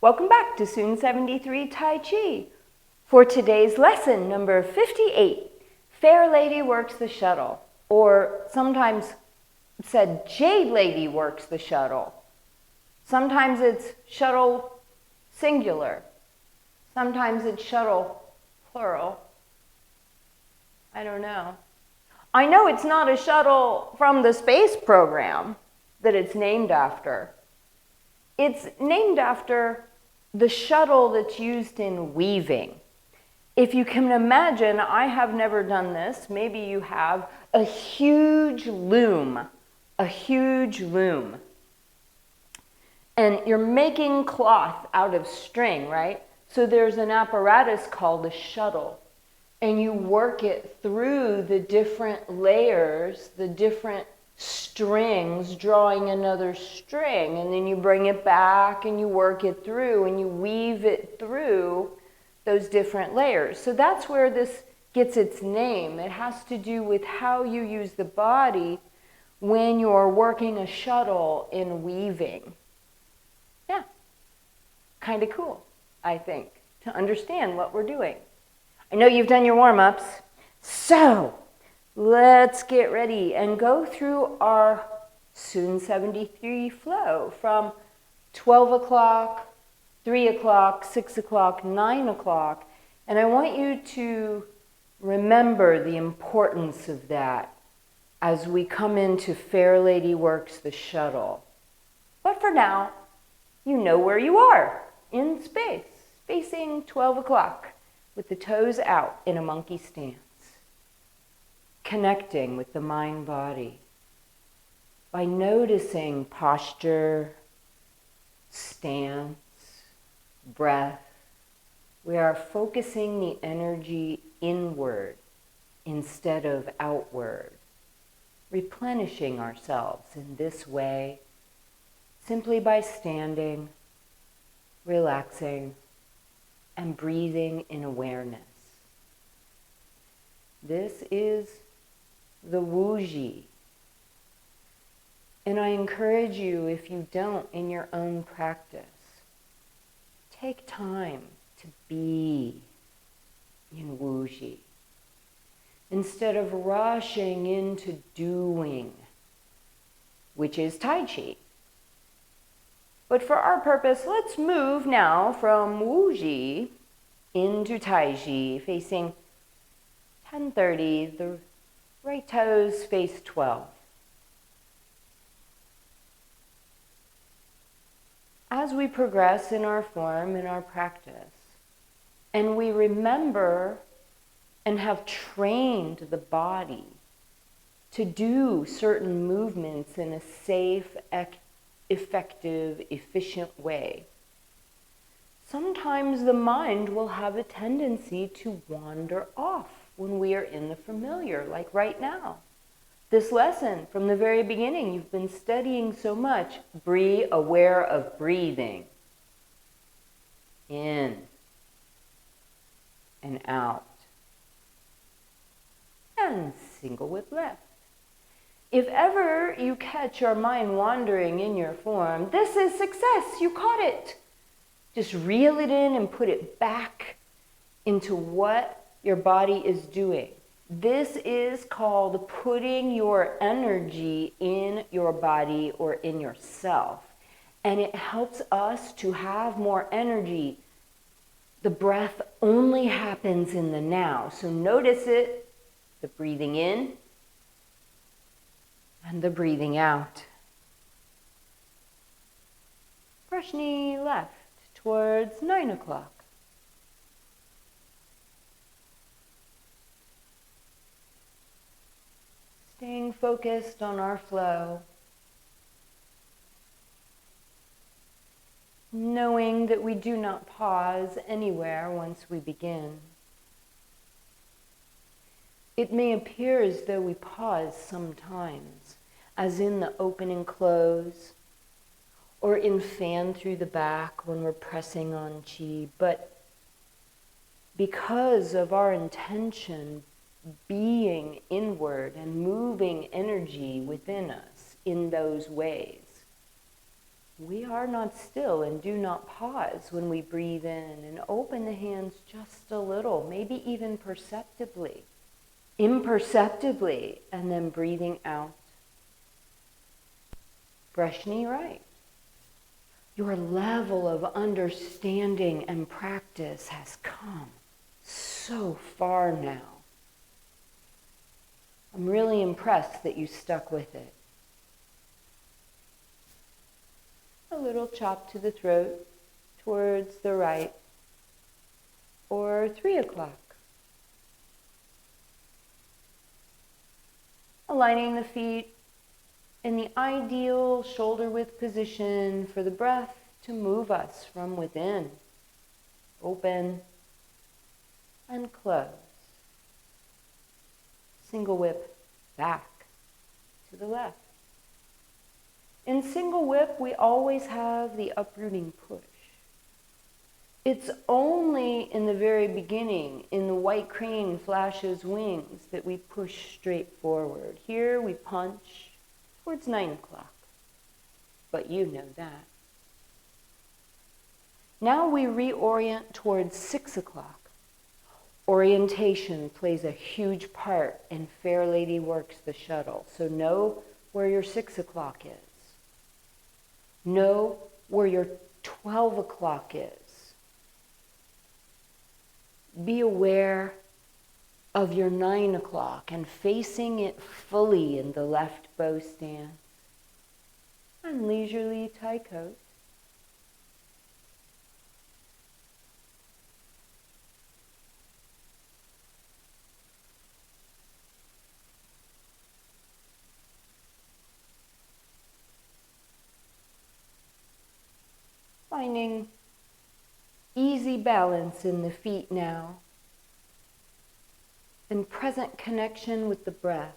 Welcome back to Soon 73 Tai Chi. For today's lesson, number 58, Fair Lady Works the Shuttle, or sometimes said Jade Lady Works the Shuttle. Sometimes it's shuttle singular. Sometimes it's shuttle plural. I don't know. I know it's not a shuttle from the space program that it's named after. It's named after the shuttle that's used in weaving. If you can imagine, I have never done this, maybe you have, a huge loom. And you're making cloth out of string, right? So there's an apparatus called a shuttle. And you work it through the different layers, the different strings, drawing another string. And then you bring it back and you work it through and you weave it through those different layers. So that's where this gets its name. It has to do with how you use the body when you're working a shuttle in weaving. Yeah, kind of cool, I think, to understand what we're doing. I know you've done your warm-ups, so let's get ready and go through our Soon 73 flow from 12 o'clock, 3 o'clock, 6 o'clock, 9 o'clock. And I want you to remember the importance of that as we come into Fair Lady Works the Shuttle. But for now, you know where you are, in space, facing 12 o'clock. With the toes out in a monkey stance, connecting with the mind-body by noticing posture, stance, breath. We are focusing the energy inward instead of outward, replenishing ourselves in this way simply by standing, relaxing, and breathing in awareness. This is the Wuji. And I encourage you, if you don't in your own practice, take time to be in Wuji instead of rushing into doing, which is Tai Chi. But for our purpose, let's move now from Wuji into Tai Chi, facing 10:30, the right toes face 12. As we progress in our form, in our practice, and we remember and have trained the body to do certain movements in a safe, effective, efficient way, sometimes the mind will have a tendency to wander off when we are in the familiar, like right now. This lesson, from the very beginning, you've been studying so much. Be aware of breathing. In and out. And single with left. If ever you catch your mind wandering in your form, this is success. You caught it. Just reel it in and put it back into what your body is doing. This is called putting your energy in your body or in yourself. And it helps us to have more energy. The breath only happens in the now. So notice it, the breathing in and the breathing out. Brush knee left towards 9 o'clock. Staying focused on our flow. Knowing that we do not pause anywhere once we begin. It may appear as though we pause sometimes, as in the open and close, or in fan through the back when we're pressing on chi, but because of our intention being inward and moving energy within us in those ways, we are not still and do not pause when we breathe in, and open the hands just a little, maybe even perceptibly, imperceptibly, and then breathing out. Fresh knee right. Your level of understanding and practice has come so far now. I'm really impressed that you stuck with it. A little chop to the throat towards the right, or 3 o'clock. Aligning the feet in the ideal shoulder width position for the breath to move us from within. Open and close. Single whip back to the left. In single whip, we always have the uprooting push. It's only in the very beginning, in the white crane flashes wings, that we push straight forward. Here we punch towards 9 o'clock, but you know that. Now we reorient towards 6 o'clock. Orientation plays a huge part in Fair Lady Works the Shuttle, so know where your 6 o'clock is. Know where your 12 o'clock is. Be aware of your 9 o'clock and facing it fully in the left bow stance. And leisurely Tai Chi. Finding easy balance in the feet now, and present connection with the breath.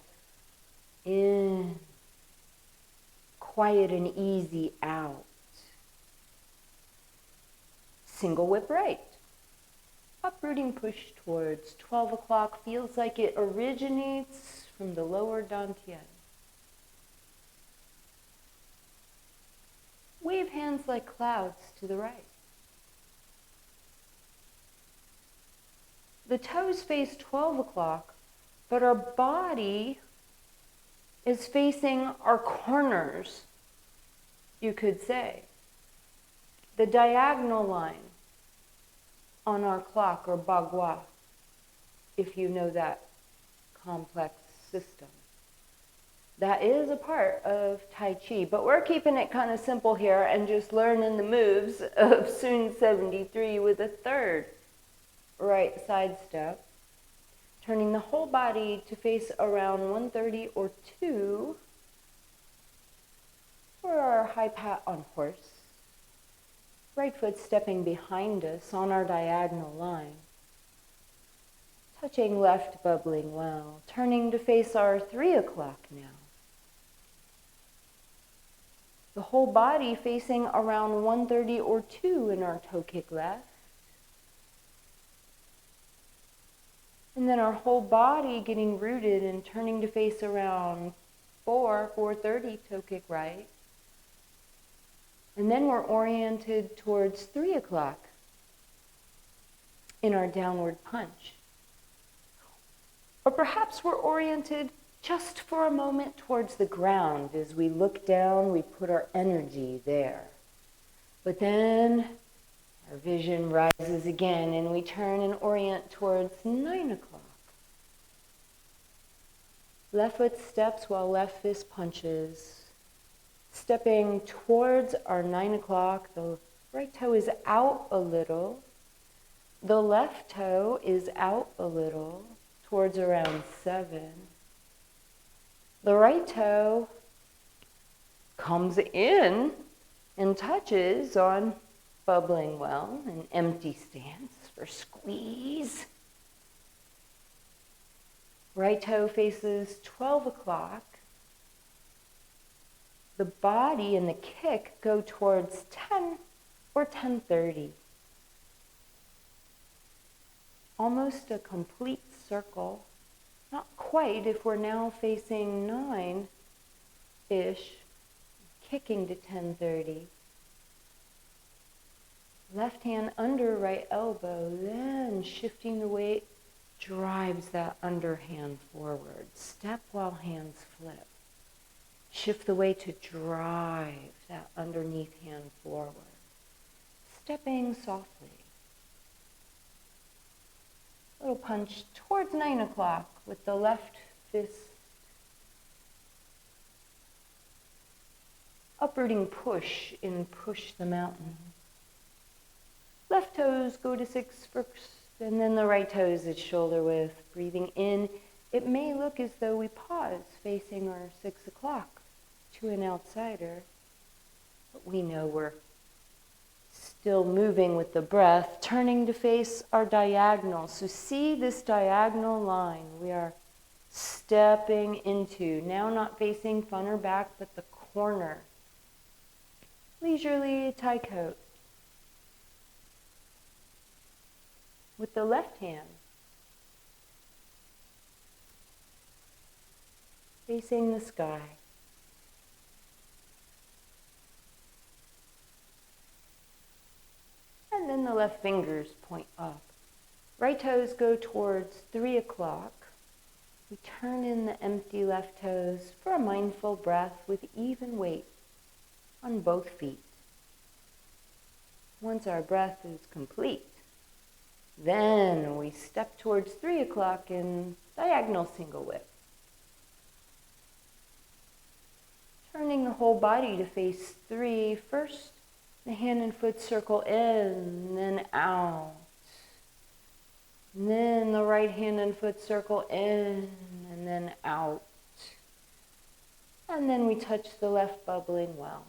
In, quiet and easy out. Single whip right. Uprooting push towards 12 o'clock feels like it originates from the lower dantian. Wave hands like clouds to the right. The toes face 12 o'clock, but our body is facing our corners, you could say. The diagonal line on our clock, or bagua, if you know that complex system. That is a part of Tai Chi, but we're keeping it kind of simple here and just learning the moves of Sun 73 with a third right side step, turning the whole body to face around 130 or 2 for our high pat on horse. Right foot stepping behind us on our diagonal line. Touching left bubbling well, turning to face our 3 o'clock now. The whole body facing around 130 or 2 in our toe kick left. And then our whole body getting rooted and turning to face around 430 toe kick right. And then we're oriented towards 3 o'clock in our downward punch. Or perhaps we're oriented just for a moment towards the ground. As we look down, we put our energy there. But then our vision rises again and we turn and orient towards 9 o'clock. Left foot steps while left fist punches. Stepping towards our 9 o'clock, the right toe is out a little. The left toe is out a little towards around 7. The right toe comes in and touches on bubbling well, an empty stance for squeeze. Right toe faces 12 o'clock. The body and the kick go towards 10 or 10:30. Almost a complete circle. Not quite if we're now facing 9-ish, kicking to 10:30. Left hand under right elbow, then shifting the weight, drives that underhand forward. Step while hands flip. Shift the weight to drive that underneath hand forward. Stepping softly. Little punch towards 9 o'clock with the left fist. Uprooting push in Push the Mountain. Left toes go to 6 first, and then the right toes at shoulder width. Breathing in, it may look as though we pause facing our 6 o'clock to an outsider, but we know we're still moving with the breath, turning to face our diagonal. So see this diagonal line we are stepping into, now not facing front or back, but the corner. Leisurely tie coat. With the left hand facing the sky. And then the left fingers point up. Right toes go towards 3 o'clock. We turn in the empty left toes for a mindful breath with even weight on both feet. Once our breath is complete, then we step towards 3 o'clock in diagonal single width. Turning the whole body to face 3. First, the hand and foot circle in, then out. And then the right hand and foot circle in, and then out. And then we touch the left bubbling well.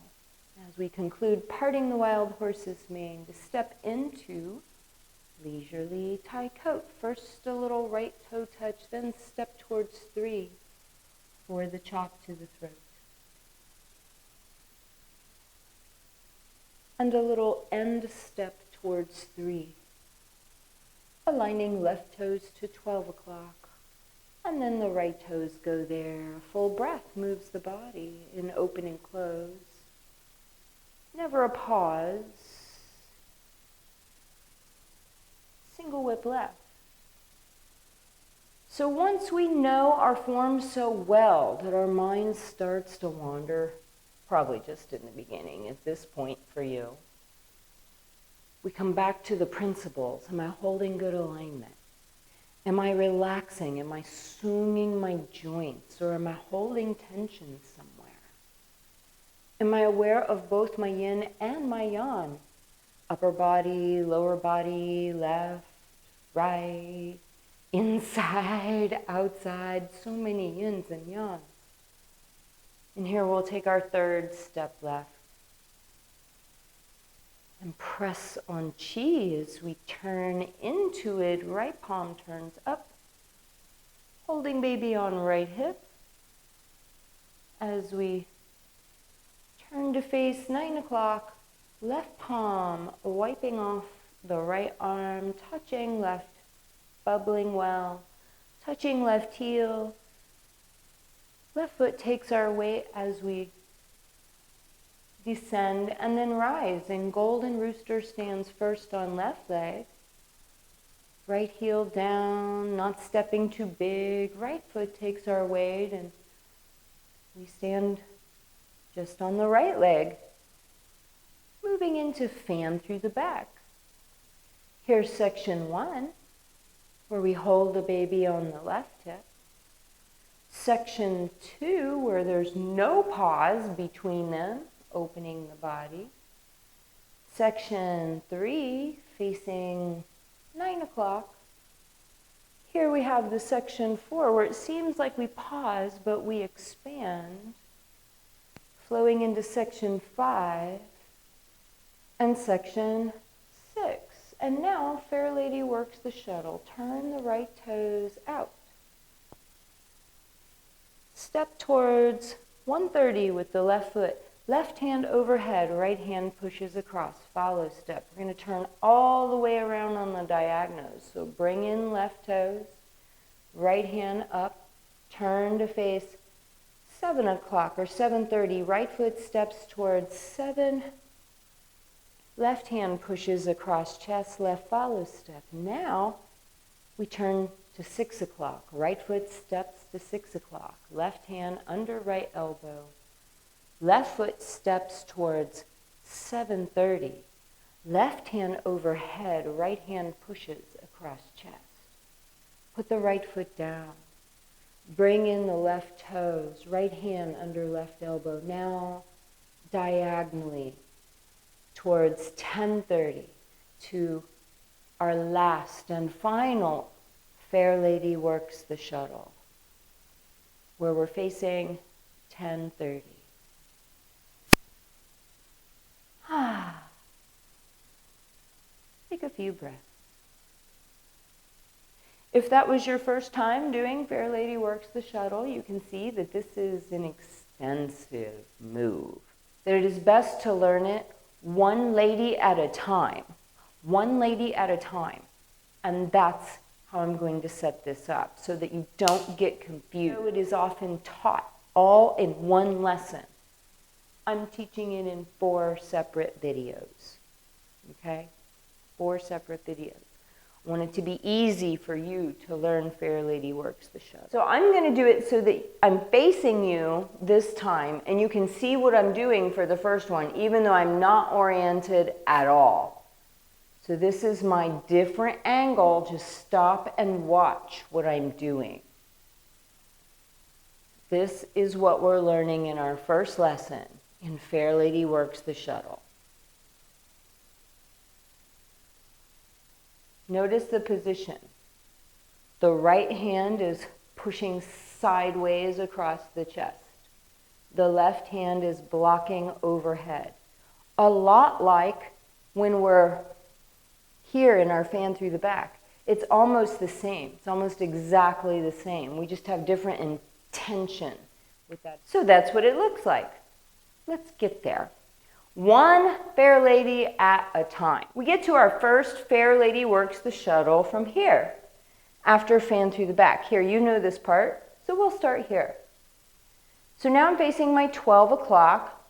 As we conclude, parting the wild horse's mane to step into leisurely tie coat. First a little right toe touch, then step towards 3 for the chop to the throat. And a little end step towards 3. Aligning left toes to 12 o'clock. And then the right toes go there. Full breath moves the body in open and close. Never a pause. Single whip left. So once we know our form so well that our mind starts to wander, probably just in the beginning at this point for you, we come back to the principles. Am I holding good alignment? Am I relaxing? Am I swinging my joints? Or am I holding tension somewhere? Am I aware of both my yin and my yang? Upper body, lower body, left, right, inside, outside, so many yins and yangs. And here we'll take our third step left and press on chi as we turn into it. Right palm turns up, holding baby on right hip. As we turn to face 9 o'clock, left palm wiping off the right arm, touching left bubbling well, touching left heel. Left foot takes our weight as we descend and then rise. And golden rooster stands first on left leg. Right heel down, not stepping too big. Right foot takes our weight and we stand just on the right leg. Moving into fan through the back. Here's section 1, where we hold the baby on the left hip. Section 2, where there's no pause between them, opening the body. Section 3, facing 9 o'clock. Here we have the section 4, where it seems like we pause, but we expand. Flowing into section 5 and section 6. And now, Fair Lady Works the Shuttle. Turn the right toes out. Step towards 130 with the left foot. Left hand overhead, right hand pushes across. Follow step. We're going to turn all the way around on the diagonals. So bring in left toes, right hand up, turn to face 7 o'clock or 7:30. Right foot steps towards 7. Left hand pushes across chest, left follow step. Now we turn to 6 o'clock. Right foot steps to 6 o'clock. Left hand under right elbow. Left foot steps towards 7:30. Left hand overhead, right hand pushes across chest. Put the right foot down. Bring in the left toes, right hand under left elbow. Now diagonally towards 10:30 to our last and final Fair Lady Works the Shuttle, where we're facing 10:30. Take a few breaths. If that was your first time doing Fair Lady Works the Shuttle, you can see that this is an extensive move. That it is best to learn it one lady at a time. One lady at a time. And that's how I'm going to set this up so that you don't get confused. So it is often taught all in one lesson. I'm teaching it in 4 separate videos. Okay? 4 separate videos. I want it to be easy for you to learn Fair Lady Works the Shuttle. So I'm going to do it so that I'm facing you this time and you can see what I'm doing for the first one, even though I'm not oriented at all. So this is my different angle. Just stop and watch what I'm doing. This is what we're learning in our first lesson in Fair Lady Works the Shuttle. Notice the position. The right hand is pushing sideways across the chest. The left hand is blocking overhead. A lot like when we're here in our fan through the back. It's almost the same. It's almost exactly the same. We just have different intention with that. So that's what it looks like. Let's get there. One Fair Lady at a time. We get to our first Fair Lady Works the Shuttle from here, after fan through the back. Here, you know this part, so we'll start here. So now I'm facing my 12 o'clock,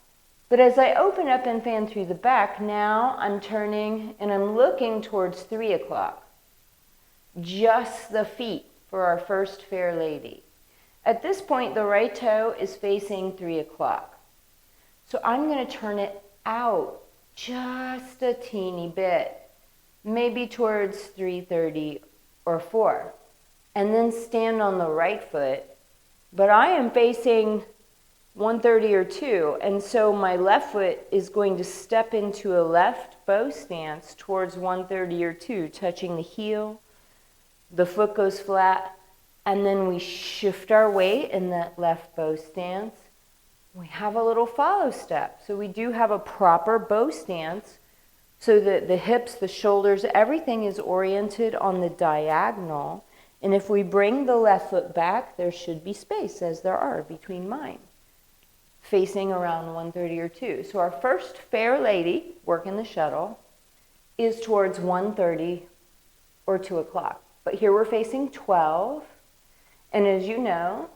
but as I open up and fan through the back, now I'm turning and I'm looking towards 3 o'clock. Just the feet for our first Fair Lady. At this point, the right toe is facing 3 o'clock. So I'm going to turn it out just a teeny bit, maybe towards 3:30 or 4, and then stand on the right foot. But I am facing 1:30 or 2, and so my left foot is going to step into a left bow stance towards 1:30 or 2, touching the heel. The foot goes flat, and then we shift our weight in that left bow stance. We have a little follow step. So we do have a proper bow stance so that the hips, the shoulders, everything is oriented on the diagonal. And if we bring the left foot back, there should be space, as there are between mine, facing around 1:30 or 2. So our first Fair Lady working the shuttle is towards 1:30 or 2 o'clock. But here we're facing 12. And as you know,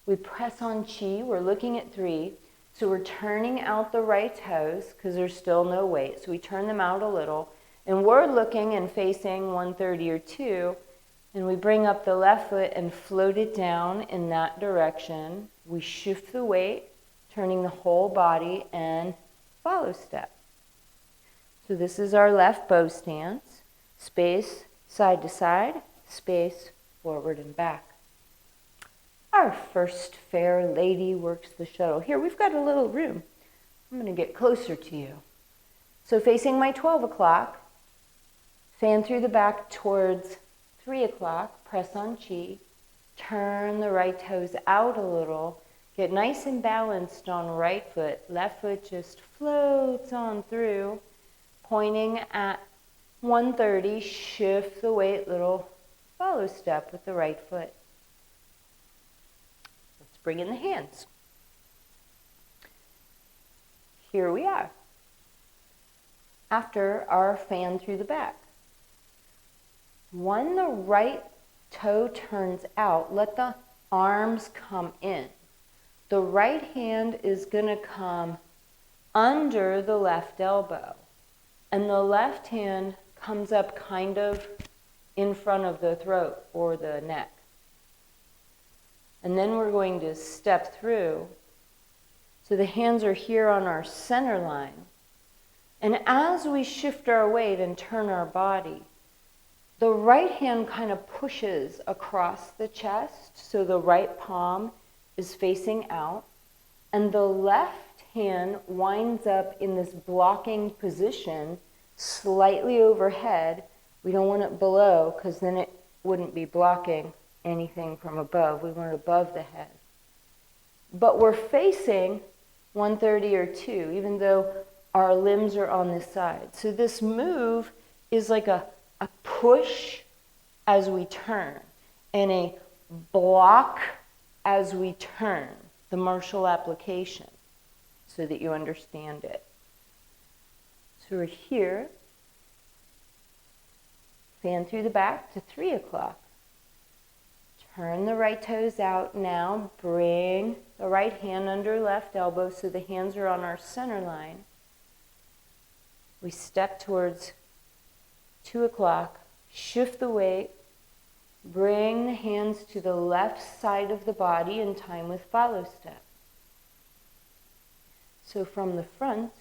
we press on chi, we're looking at 3, so we're turning out the right toes because there's still no weight, so we turn them out a little, and we're looking and facing 1:30 or 2, and we bring up the left foot and float it down in that direction. We shift the weight, turning the whole body, and follow step. So this is our left bow stance, space side to side, space forward and back. Our first Fair Lady Works the Shuttle. Here, we've got a little room. I'm going to get closer to you. So facing my 12 o'clock, fan through the back towards 3 o'clock, press on chi, turn the right toes out a little, get nice and balanced on right foot. Left foot just floats on through, pointing at 1:30, shift the weight, little follow step with the right foot. Bring in the hands. Here we are. After our fan through the back. When the right toe turns out, let the arms come in. The right hand is going to come under the left elbow. And the left hand comes up kind of in front of the throat or the neck. And then we're going to step through. So the hands are here on our center line. And as we shift our weight and turn our body, the right hand kind of pushes across the chest, so the right palm is facing out, and the left hand winds up in this blocking position, slightly overhead. We don't want it below, because then it wouldn't be blocking anything from above. We want it above the head. But we're facing 130 or 2, even though our limbs are on this side. So this move is like a push as we turn and a block as we turn, the martial application, so that you understand it. So we're here, fan through the back to 3 o'clock. Turn the right toes out now, bring the right hand under left elbow so the hands are on our center line. We step towards 2 o'clock, shift the weight, bring the hands to the left side of the body in time with follow step. So from the front,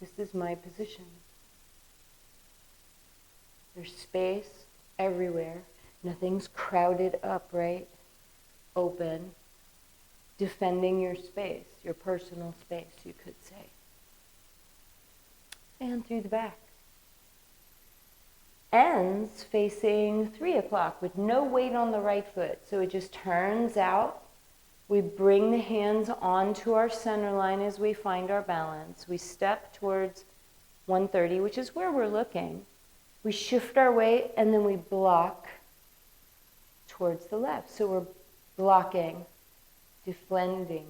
this is my position. There's space everywhere. Nothing's crowded up, right? Open. Defending your space, your personal space, you could say. And through the back. Ends facing 3 o'clock with no weight on the right foot. So it just turns out. We bring the hands onto our center line as we find our balance. We step towards 130, which is where we're looking. We shift our weight and then we block towards the left. So we're blocking, deflecting.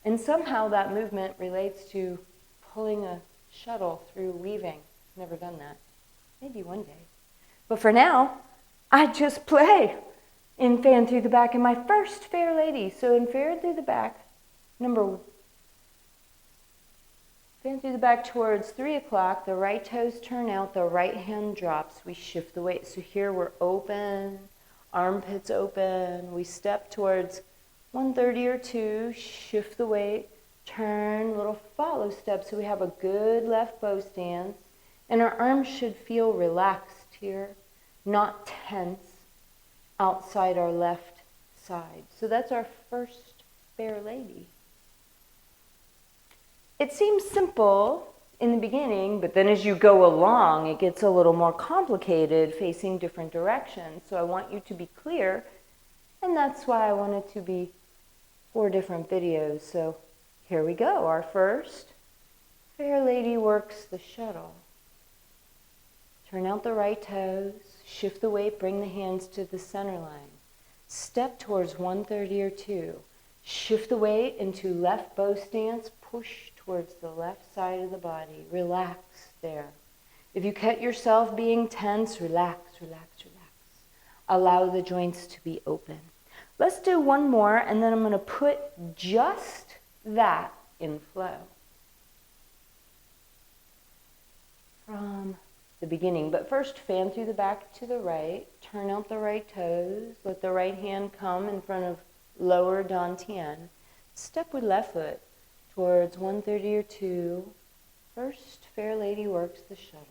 And somehow that movement relates to pulling a shuttle through weaving. Never done that. Maybe one day. But for now, I just play in fan through the back in my first fair lady. So in fair through the back, fan through the back towards 3 o'clock, the right toes turn out, the right hand drops. We shift the weight. So here we're open, armpits open. We step towards 130 or 2, shift the weight, turn, little follow step so we have a good left bow stance. And our arms should feel relaxed here, not tense outside our left side. So that's our first fair lady. It seems simple in the beginning, but then as you go along, it gets a little more complicated, facing different directions. So I want you to be clear, and that's why I want it to be 4 different videos. So here we go. Our first, fair lady works the shuttle. Turn out the right toes, shift the weight, bring the hands to the center line. Step towards 130 or 2. Shift the weight into left bow stance, push towards the left side of the body. Relax there. If you catch yourself being tense, relax. Allow the joints to be open. Let's do one more, and then I'm going to put just that in flow. From the beginning. But first, fan through the back to the right. Turn out the right toes. Let the right hand come in front of lower dantian. Step with left foot towards 130 or 2. First, fair lady works the shuttle.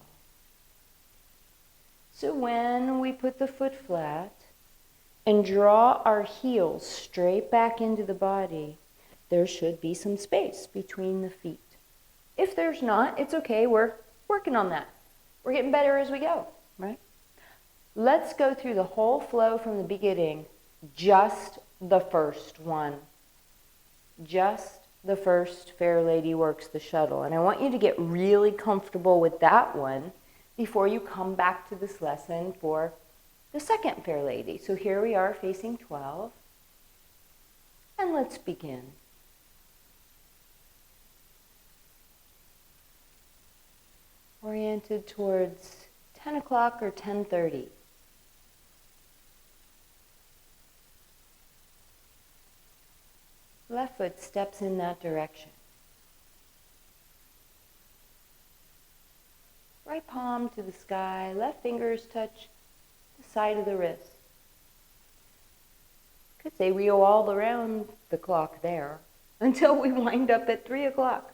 So when we put the foot flat and draw our heels straight back into the body, there should be some space between the feet. If there's not, it's okay. We're working on that. We're getting better as we go, right? Let's go through the whole flow from the beginning, just the first one. Just the first fair lady works the shuttle. And I want you to get really comfortable with that one before you come back to this lesson for the second fair lady. So here we are facing 12. And let's begin. Oriented towards 10 o'clock or 10:30. Left foot steps in that direction. Right palm to the sky, left fingers touch the side of the wrist. Could say we go all around the clock there until we wind up at 3 o'clock.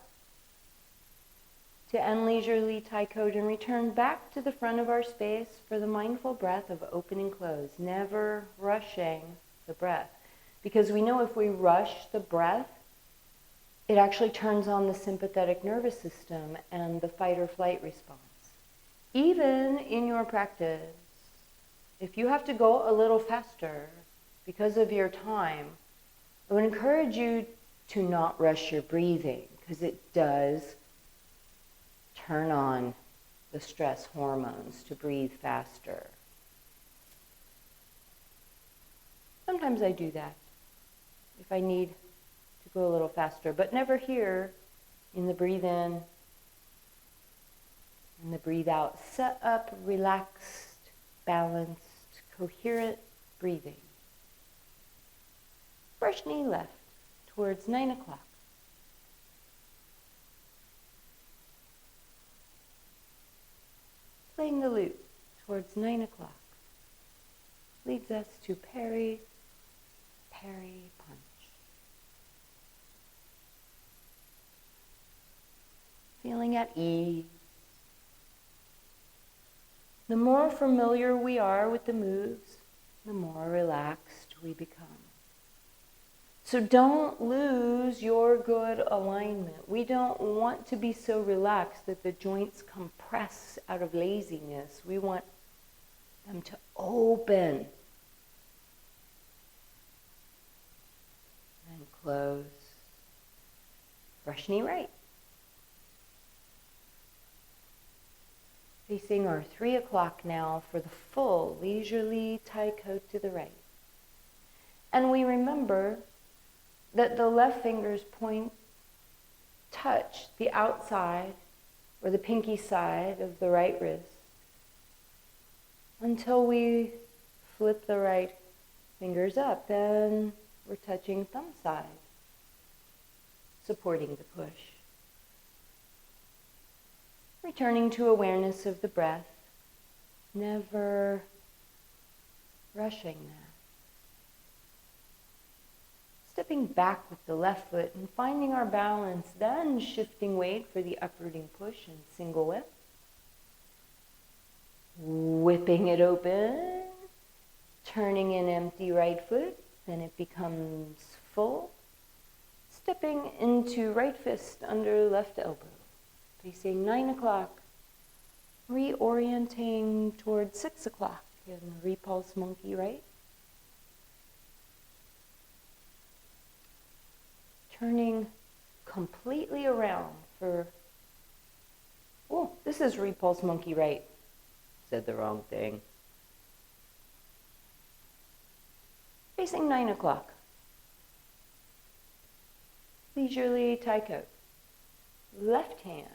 To end leisurely Tai Code and return back to the front of our space for the mindful breath of open and close, never rushing the breath. Because we know if we rush the breath, it actually turns on the sympathetic nervous system and the fight or flight response. Even in your practice, if you have to go a little faster because of your time, I would encourage you to not rush your breathing, because it does turn on the stress hormones to breathe faster. Sometimes I do that if I need to go a little faster, but never here in the breathe in and the breathe out. Set up, relaxed, balanced, coherent breathing. Fresh knee left towards 9 o'clock. Playing the lute towards 9 o'clock leads us to parry, parry, punch. Feeling at ease. The more familiar we are with the moves, the more relaxed we become. So don't lose your good alignment. We don't want to be so relaxed that the joints compress out of laziness. We want them to open and close. Fresh knee right. Facing our 3 o'clock now for the full leisurely Tai Code to the right. And we remember that the left finger's point touch the outside or the pinky side of the right wrist until we flip the right fingers up. Then we're touching thumb side, supporting the push. Returning to awareness of the breath, never rushing that. Stepping back with the left foot and finding our balance, then shifting weight for the uprooting push and single whip. Whipping it open, turning in empty right foot, then it becomes full. Stepping into right fist under left elbow, facing 9 o'clock, reorienting towards 6 o'clock in repulse monkey right. Turning completely around for, oh, this is repulse monkey right. Said the wrong thing. Facing 9 o'clock. Leisurely Tai Code. Left hand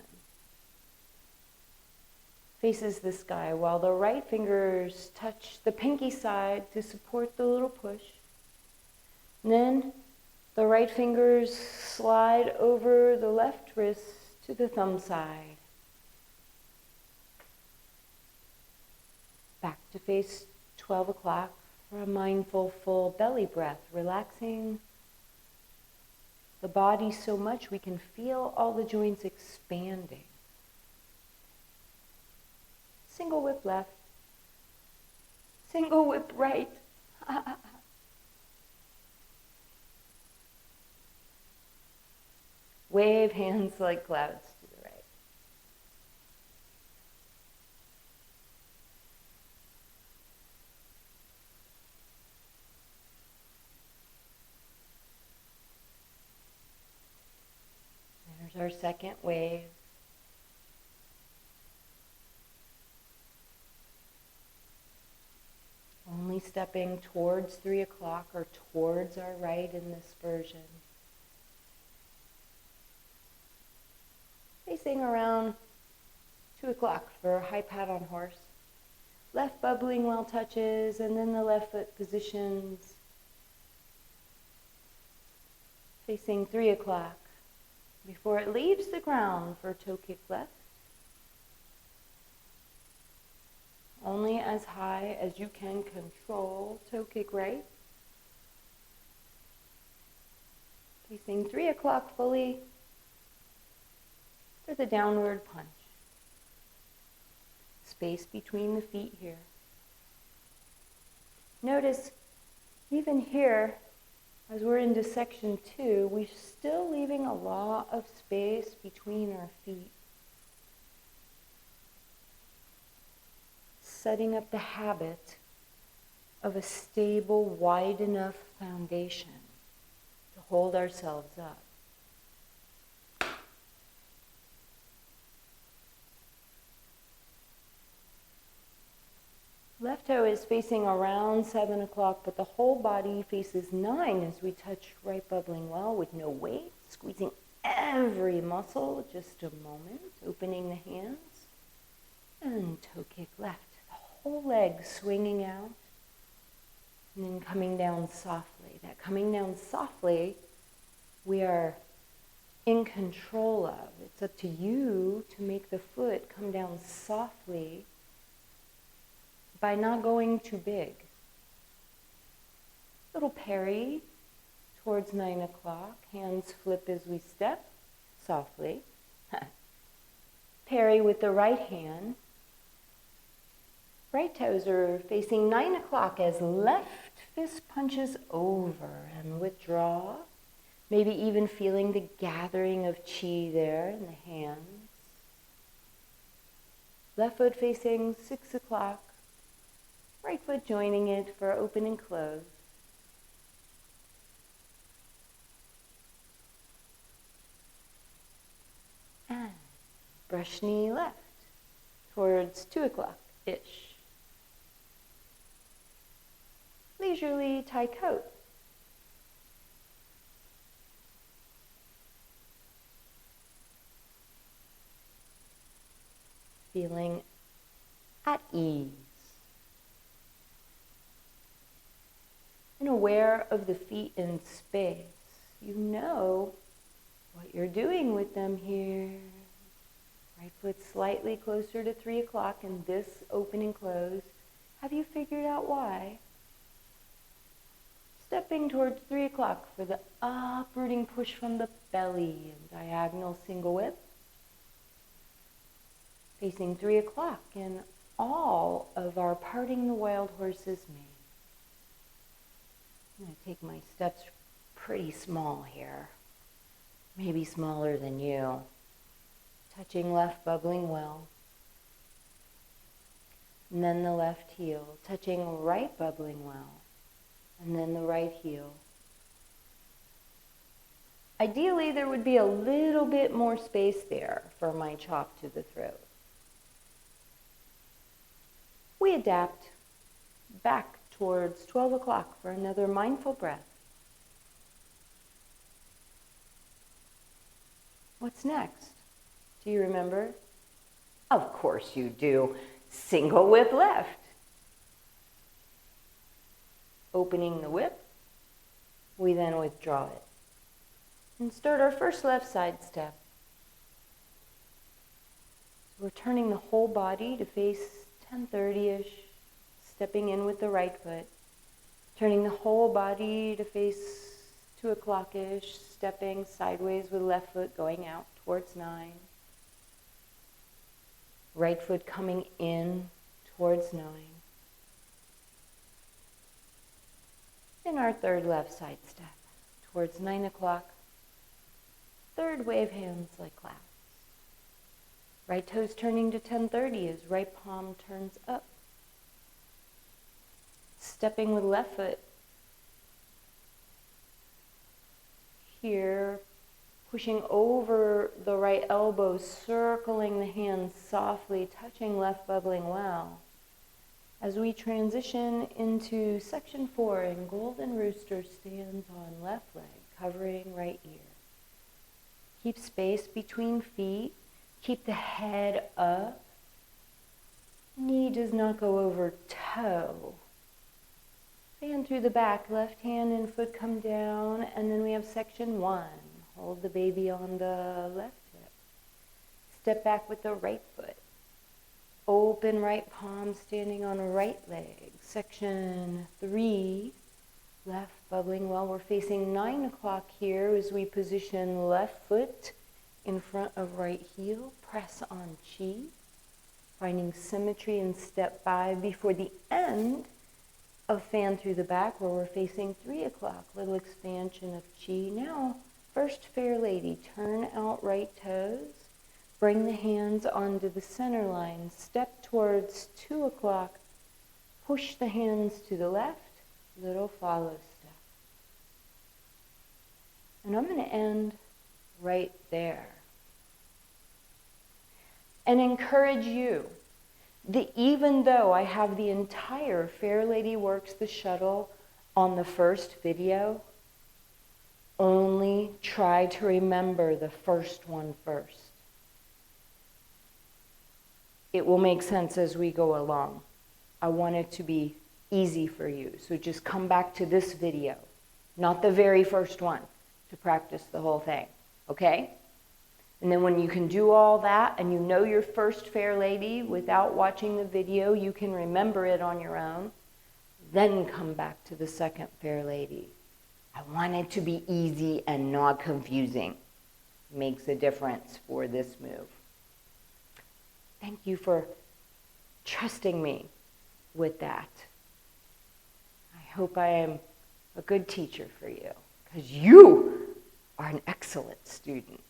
faces the sky while the right fingers touch the pinky side to support the little push. And then the right fingers slide over the left wrist to the thumb side. Back to face 12 o'clock for a mindful full belly breath, relaxing the body so much we can feel all the joints expanding. Single whip left, single whip right. Wave hands like clouds to the right. There's our second wave. Only stepping towards 3 o'clock or towards our right in this version. Facing around 2 o'clock for high pat on horse. Left bubbling while touches, and then the left foot positions. Facing 3 o'clock before it leaves the ground for toe kick left. as high as you can control. Toe kick right. Facing 3 o'clock fully for the downward punch. Space between the feet here. Notice, even here, as we're into section 2, we're still leaving a lot of space between our feet. Setting up the habit of a stable, wide enough foundation to hold ourselves up. Left toe is facing around 7 o'clock, but the whole body faces 9 as we touch right bubbling well with no weight, squeezing every muscle. Just a moment, opening the hands, and toe kick left. The whole leg swinging out, and then coming down softly. That coming down softly, we are in control of. It's up to you to make the foot come down softly by not going too big. Little parry towards 9 o'clock. Hands flip as we step softly. Parry with the right hand. Right toes are facing 9 o'clock as left fist punches over and withdraw. Maybe even feeling the gathering of chi there in the hands. Left foot facing 6 o'clock. Right foot joining it for open and close. And brush knee left towards 2 o'clock-ish. Leisurely tie coat. Feeling at ease. And aware of the feet in space. You know what you're doing with them here. Right foot slightly closer to 3 o'clock in this open and close. Have you figured out why? Stepping towards 3 o'clock for the uprooting push from the belly and diagonal single whip. Facing 3 o'clock in all of our parting the wild horses made. I'm going to take my steps pretty small here. Maybe smaller than you. Touching left, bubbling well. And then the left heel. Touching right, bubbling well. And then the right heel. Ideally, there would be a little bit more space there for my chop to the throat. We adapt back towards 12 o'clock for another mindful breath. What's next? Do you remember? Of course you do. Single whip left. Opening the whip, we then withdraw it. And start our first left side step. So we're turning the whole body to face 10:30-ish. Stepping in with the right foot, turning the whole body to face 2 o'clock-ish, stepping sideways with left foot going out towards 9. Right foot coming in towards 9. In our third left side step, towards 9 o'clock, third wave hands like clouds. Right toes turning to 10:30 as right palm turns up. Stepping with left foot. Here, pushing over the right elbow, circling the hands softly, touching left bubbling well. As we transition into section 4 in Golden Rooster stands on left leg, covering right ear. Keep space between feet. Keep the head up. Knee does not go over toe. Fan through the back, left hand and foot come down, and then we have section 1. Hold the baby on the left hip. Step back with the right foot. Open open right palm standing on right leg. Section 3, left bubbling well. We're facing 9 o'clock here as we position left foot in front of right heel. Press on chi, finding symmetry in step 5 before the end of fan through the back where we're facing 3 o'clock. Little expansion of chi. Now, first fair lady, turn out right toes. Bring the hands onto the center line. Step towards 2 o'clock. Push the hands to the left. Little follow step. And I'm going to end right there. And encourage you that even though I have the entire Fair Lady Works the Shuttle on the first video, only try to remember the first one first. It will make sense as we go along. I want it to be easy for you. So just come back to this video, not the very first one, to practice the whole thing, okay? And then when you can do all that and you know your first Fair Lady without watching the video, you can remember it on your own, then come back to the second Fair Lady. I want it to be easy and not confusing. Makes a difference for this move. Thank you for trusting me with that. I hope I am a good teacher for you, because you are an excellent student.